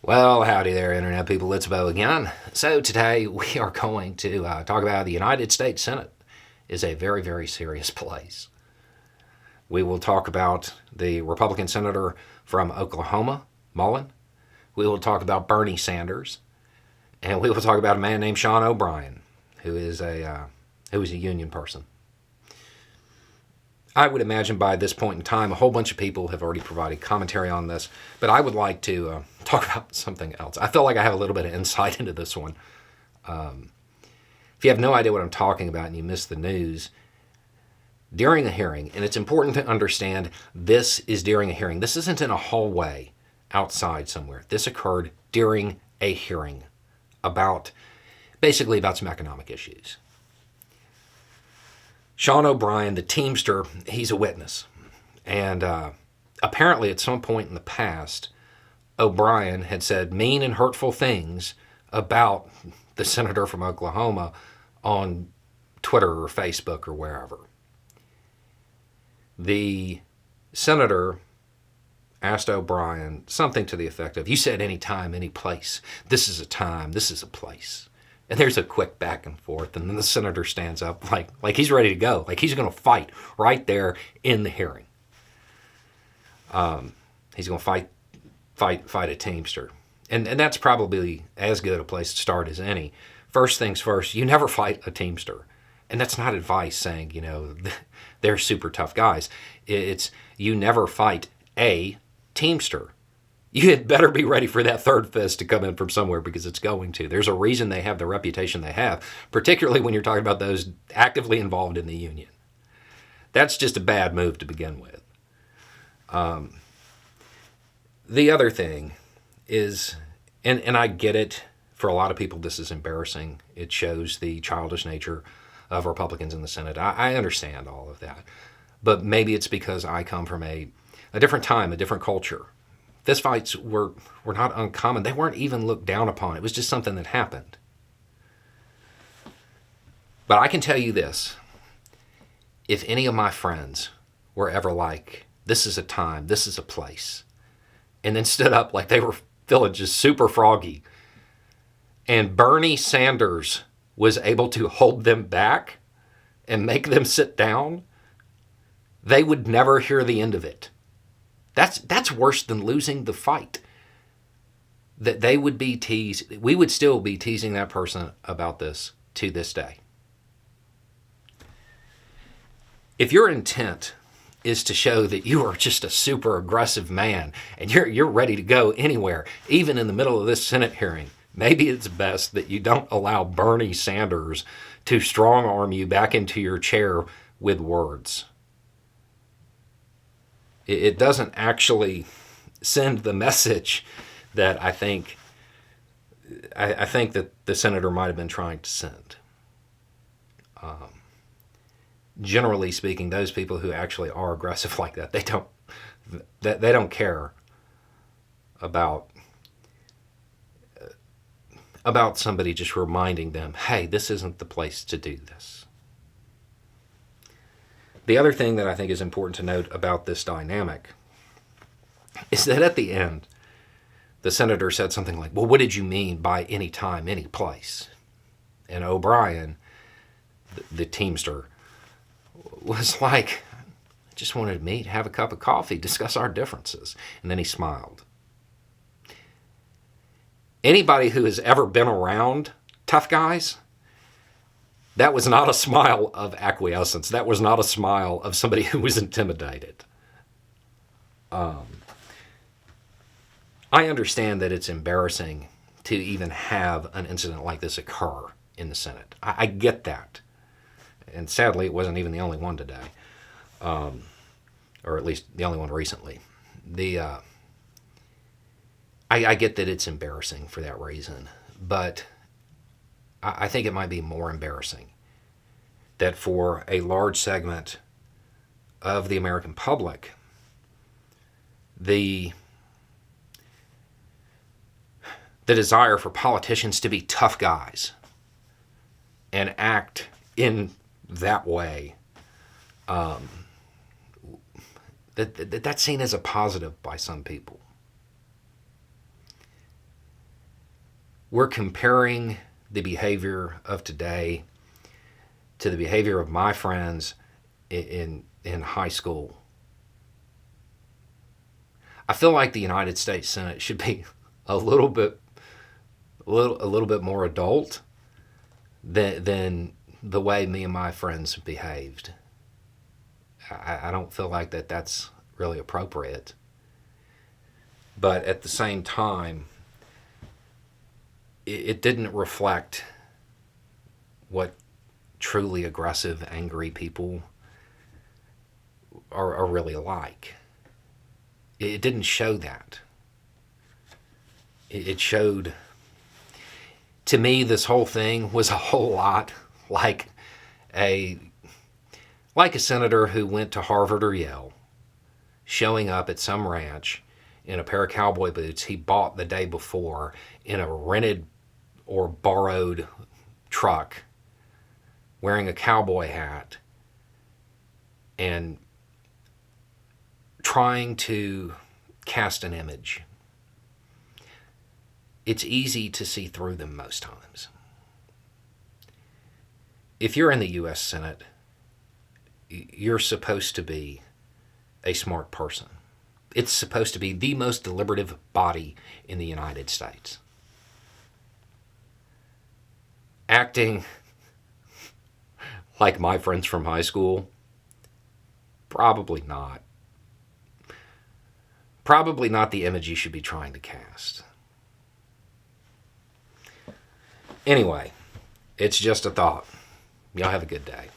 Well, howdy there, Internet people. It's Bo again. So, today we are going to talk about the United States Senate is a very, very serious place. We will talk about the Republican senator from Oklahoma, Mullen. We will talk about Bernie Sanders. And we will talk about a man named Sean O'Brien, who is a union person. I would imagine by this point in time, a whole bunch of people have already provided commentary on this, but I would like to talk about something else. I feel like I have a little bit of insight into this one. If you have no idea what I'm talking about and you missed the news, during a hearing, and it's important to understand this is during a hearing. This isn't in a hallway outside somewhere. This occurred during a hearing basically about some economic issues. Sean O'Brien, the Teamster, he's a witness. And apparently at some point in the past, O'Brien had said mean and hurtful things about the senator from Oklahoma on Twitter or Facebook or wherever. The senator asked O'Brien something to the effect of, "You said any time, any place. This is a time, this is a place." And there's a quick back and forth, and then the senator stands up like he's ready to go, like he's going to fight right there in the hearing. He's going to fight a Teamster, and that's probably as good a place to start as any. First things first, you never fight a Teamster, and that's not advice saying they're super tough guys. It's you never fight a Teamster. You had better be ready for that third fist to come in from somewhere because it's going to. There's a reason they have the reputation they have, particularly when you're talking about those actively involved in the union. That's just a bad move to begin with. The other thing is, and I get it, for a lot of people this is embarrassing. It shows the childish nature of Republicans in the Senate. I understand all of that. But maybe it's because I come from a different time, a different culture. Fist fights were not uncommon. They weren't even looked down upon. It was just something that happened. But I can tell you this. If any of my friends were ever like, this is a time, this is a place, and then stood up like they were feeling just super froggy, and Bernie Sanders was able to hold them back and make them sit down, they would never hear the end of it. That's worse than losing the fight. That they would be teased. We would still be teasing that person about this to this day. If your intent is to show that you are just a super aggressive man and you're ready to go anywhere, even in the middle of this Senate hearing, maybe it's best that you don't allow Bernie Sanders to strong arm you back into your chair with words. It doesn't actually send the message that I think that the senator might have been trying to send. Generally speaking, those people who actually are aggressive like that, they don't care about somebody just reminding them, hey, this isn't the place to do this. The other thing that I think is important to note about this dynamic is that at the end, the senator said something like, well, what did you mean by any time, any place? And O'Brien, the Teamster, was like, I just wanted to meet, have a cup of coffee, discuss our differences. And then he smiled. Anybody who has ever been around tough guys, that was not a smile of acquiescence. That was not a smile of somebody who was intimidated. I understand that it's embarrassing to even have an incident like this occur in the Senate. I get that. And sadly, it wasn't even the only one today. Or at least the only one recently. I get that it's embarrassing for that reason. But I think it might be more embarrassing that for a large segment of the American public, the desire for politicians to be tough guys and act in that way, that's seen as a positive by some people. we're comparing the behavior of today to the behavior of my friends in high school. I feel like the United States Senate should be a little bit more adult than the way me and my friends behaved. I don't feel like that's really appropriate. But at the same time, it didn't reflect what truly aggressive, angry people are really like. It didn't show that. It showed, to me, this whole thing was a whole lot like a senator who went to Harvard or Yale, showing up at some ranch in a pair of cowboy boots he bought the day before in a rented or borrowed truck, wearing a cowboy hat, and trying to cast an image. It's easy to see through them most times. If you're in the U.S. Senate, you're supposed to be a smart person. It's supposed to be the most deliberative body in the United States. Acting like my friends from high school, probably not. Probably not the image you should be trying to cast. Anyway, it's just a thought. Y'all have a good day.